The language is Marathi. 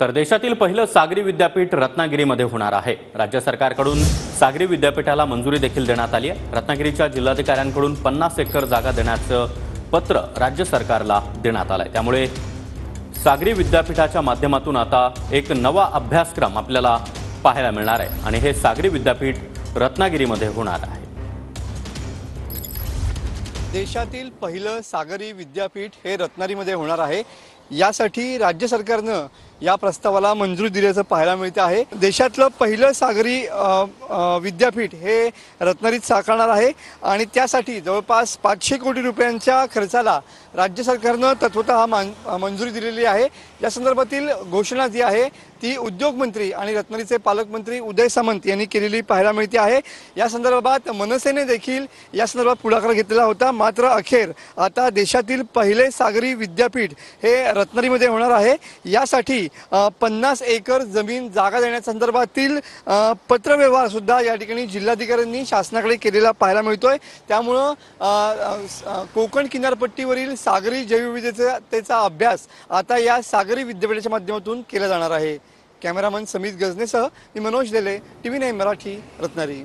तर देशातील पहिलं सागरी विद्यापीठ रत्नागिरीमध्ये होणार आहे। राज्य सरकारकडून सागरी विद्यापीठाला मंजुरी देखील देण्यात आली आहे। रत्नागिरीच्या जिल्हाधिकाऱ्यांकडून 50 एकर जागा देण्याचं पत्र राज्य सरकारला देण्यात आलंय। त्यामुळे सागरी विद्यापीठाच्या माध्यमातून आता एक नवा अभ्यासक्रम आपल्याला पाहायला मिळणार आहे आणि हे सागरी विद्यापीठ रत्नागिरीमध्ये होणार आहे। देशातील पहिलं सागरी विद्यापीठ हे रत्नागिरीमध्ये होणार आहे। यासाठी राज्य सरकारनं या प्रस्तावाला मंजुरी दिल्याचं पाहायला मिळते आहे। देशातलं पहिलं सागरी विद्यापीठ हे रत्नागिरीत साकारणार आहे आणि त्यासाठी जवळपास 500 कोटी रुपयांच्या खर्चाला राज्य सरकारनं तत्वतः मंजुरी दिलेली आहे। या संदर्भातील घोषणा जी आहे ती उद्योग मंत्री आणि रत्नागिरीचे पालकमंत्री उदय सामंत यांनी केलेली पाहायला मिळते आहे। या संदर्भात मनसेने देखील या संदर्भात पुढाकार घेतलेला होता, मात्र अखेर आता देशातील पहिले सागरी विद्यापीठ हे रत्नागिरीमध्ये होणार आहे। यासाठी 50 एकर जमीन जागा देण्यासंदर्भातील पत्रव्यवहार सुद्धा या ठिकाणी जिल्हाधिकाऱ्यांनी शासनाकडे केलेला पाहायला मिळतोय। त्यामुळे कोकण किनारपट्टीवरील सागरी जैवविविधतेचा अभ्यास आता या सागरी विद्यापीठाच्या माध्यमातून केला जाणार आहे। कॅमेरामन समीत गजनेसह मी मनोज लेले, TV9 मराठी, रत्नागिरी।